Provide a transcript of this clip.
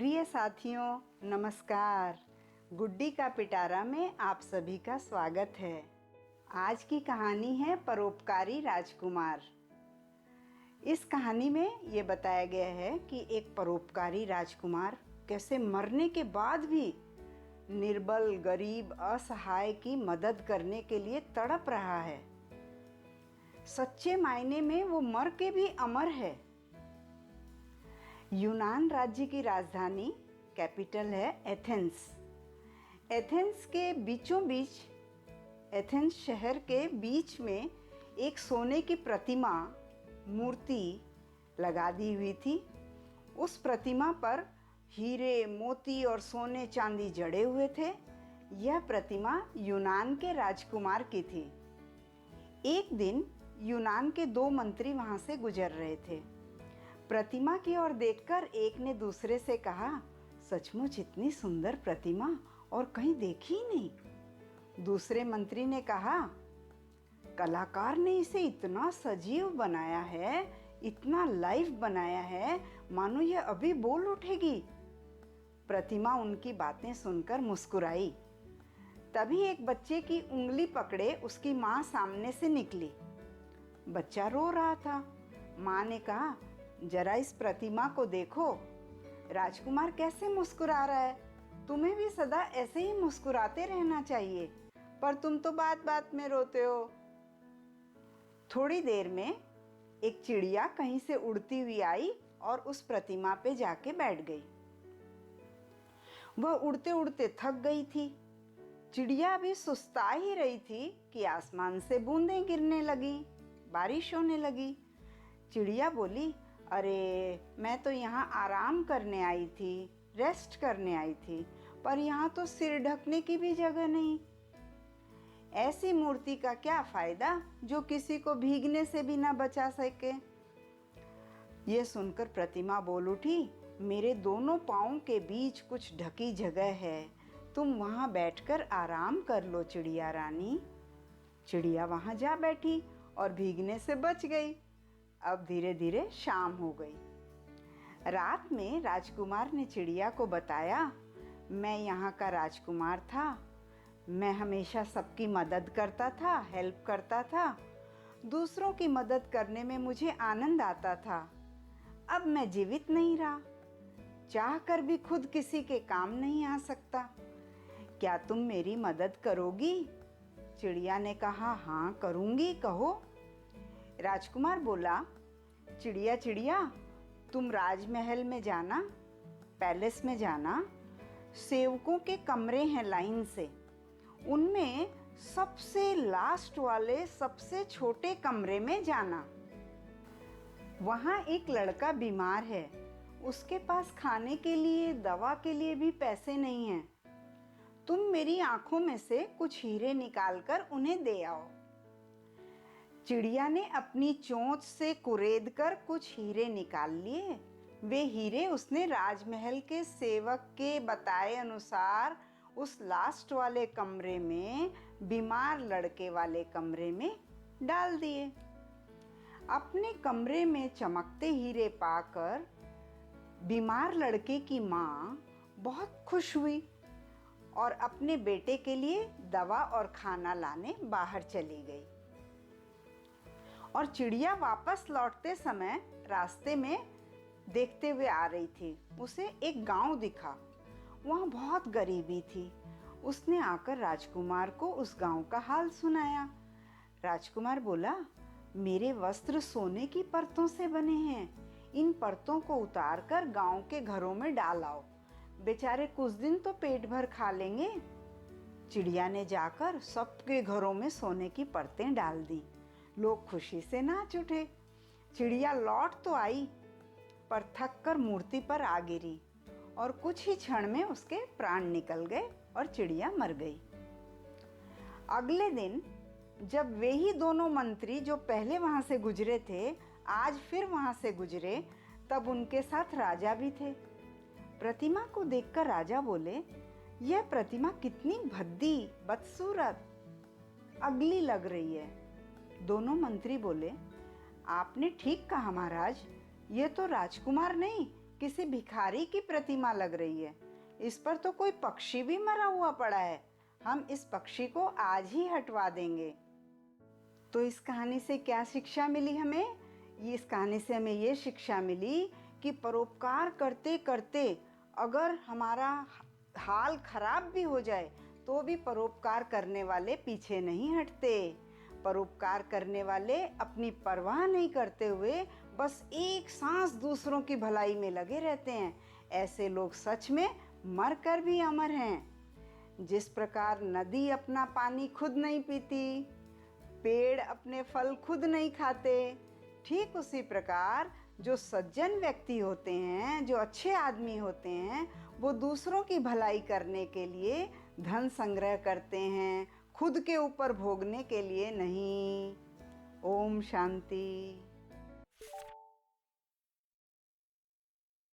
प्रिय साथियों, नमस्कार। गुड्डी का पिटारा में आप सभी का स्वागत है। आज की कहानी है परोपकारी राजकुमार। इस कहानी में ये बताया गया है कि एक परोपकारी राजकुमार कैसे मरने के बाद भी निर्बल, गरीब, असहाय की मदद करने के लिए तड़प रहा है। सच्चे मायने में वो मर के भी अमर है। यूनान राज्य की राजधानी कैपिटल है एथेंस। एथेंस के बीचों बीच, एथेंस शहर के बीच में एक सोने की प्रतिमा, मूर्ति लगा दी हुई थी। उस प्रतिमा पर हीरे, मोती और सोने चांदी जड़े हुए थे। यह प्रतिमा यूनान के राजकुमार की थी। एक दिन यूनान के दो मंत्री वहां से गुजर रहे थे। प्रतिमा की ओर देखकर एक ने दूसरे से कहा, सचमुच इतनी सुंदर प्रतिमा और कहीं देखी ही नहीं। दूसरे मंत्री ने कहा, कलाकार ने इसे इतना सजीव बनाया है, इतना लाइव बनाया है, मानो यह अभी बोल उठेगी। प्रतिमा उनकी बातें सुनकर मुस्कुराई। तभी एक बच्चे की उंगली पकड़े उसकी माँ सामने से निकली। बच्चा रो रहा था। माँ ने कहा, जरा इस प्रतिमा को देखो, राजकुमार कैसे मुस्कुरा रहा है। तुम्हें भी सदा ऐसे ही मुस्कुराते रहना चाहिए, पर तुम तो बात बात में रोते हो। थोड़ी देर में एक चिड़िया कहीं से उड़ती हुई आई और उस प्रतिमा पे जाके बैठ गई। वह उड़ते उड़ते थक गई थी। चिड़िया भी सुस्ता ही रही थी कि आसमान से बूंदें गिरने लगी, बारिश होने लगी। चिड़िया बोली, अरे मैं तो यहाँ आराम करने आई थी, रेस्ट करने आई थी, पर यहाँ तो सिर ढकने की भी जगह नहीं। ऐसी मूर्ति का क्या फायदा जो किसी को भीगने से भी ना बचा सके। ये सुनकर प्रतिमा बोल उठी, मेरे दोनों पाँव के बीच कुछ ढकी जगह है, तुम वहाँ बैठकर आराम कर लो चिड़िया रानी। चिड़िया वहाँ जा बैठी और भीगने से बच गई। अब धीरे धीरे शाम हो गई। रात में राजकुमार ने चिड़िया को बताया, मैं यहाँ का राजकुमार था। मैं हमेशा सबकी मदद करता था, हेल्प करता था। दूसरों की मदद करने में मुझे आनंद आता था। अब मैं जीवित नहीं रहा, चाहकर भी खुद किसी के काम नहीं आ सकता। क्या तुम मेरी मदद करोगी? चिड़िया ने कहा, हाँ करूँगी, कहो। राजकुमार बोला, चिड़िया चिड़िया, तुम राजमहल में जाना, पैलेस में जाना, सेवकों के कमरे हैं लाइन से, उनमें सबसे लास्ट वाले सबसे छोटे कमरे में जाना। वहाँ एक लड़का बीमार है, उसके पास खाने के लिए, दवा के लिए भी पैसे नहीं हैं। तुम मेरी आंखों में से कुछ हीरे निकालकर उन्हें दे आओ। चिड़िया ने अपनी चोंच से कुरेदकर कुछ हीरे निकाल लिए। वे हीरे उसने राजमहल के सेवक के बताए अनुसार उस लास्ट वाले कमरे में, बीमार लड़के वाले कमरे में डाल दिए। अपने कमरे में चमकते हीरे पाकर बीमार लड़के की माँ बहुत खुश हुई और अपने बेटे के लिए दवा और खाना लाने बाहर चली गई। और चिड़िया वापस लौटते समय रास्ते में देखते हुए आ रही थी। उसे एक गांव दिखा, वहाँ बहुत गरीबी थी। उसने आकर राजकुमार को उस गांव का हाल सुनाया। राजकुमार बोला, मेरे वस्त्र सोने की परतों से बने हैं, इन परतों को उतारकर गांव के घरों में डाल आओ, बेचारे कुछ दिन तो पेट भर खा लेंगे। चिड़िया ने जाकर सबके घरों में सोने की परतें डाल दी। लोग खुशी से नाच उठे। चिड़िया लौट तो आई, पर थक कर मूर्ति पर आ गिरी और कुछ ही क्षण में उसके प्राण निकल गए और चिड़िया मर गई। अगले दिन जब वे ही दोनों मंत्री जो पहले वहां से गुजरे थे, आज फिर वहां से गुजरे, तब उनके साथ राजा भी थे। प्रतिमा को देखकर राजा बोले, यह प्रतिमा कितनी भद्दी, बदसूरत, अगली लग रही है। दोनों मंत्री बोले, आपने ठीक कहा महाराज, ये तो राजकुमार नहीं किसी भिखारी की प्रतिमा लग रही है। इस पर तो कोई पक्षी भी मरा हुआ पड़ा है। हम इस पक्षी को आज ही हटवा देंगे। तो इस कहानी से क्या शिक्षा मिली हमें? इस कहानी से हमें ये शिक्षा मिली कि परोपकार करते करते अगर हमारा हाल खराब भी हो जाए तो भी परोपकार करने वाले पीछे नहीं हटते। परोपकार करने वाले अपनी परवाह नहीं करते हुए बस एक सांस दूसरों की भलाई में लगे रहते हैं। ऐसे लोग सच में मर कर भी अमर हैं। जिस प्रकार नदी अपना पानी खुद नहीं पीती, पेड़ अपने फल खुद नहीं खाते, ठीक उसी प्रकार जो सज्जन व्यक्ति होते हैं, जो अच्छे आदमी होते हैं, वो दूसरों की भलाई करने के लिए धन संग्रह करते हैं, खुद के ऊपर भोगने के लिए नहीं। ओम शांति।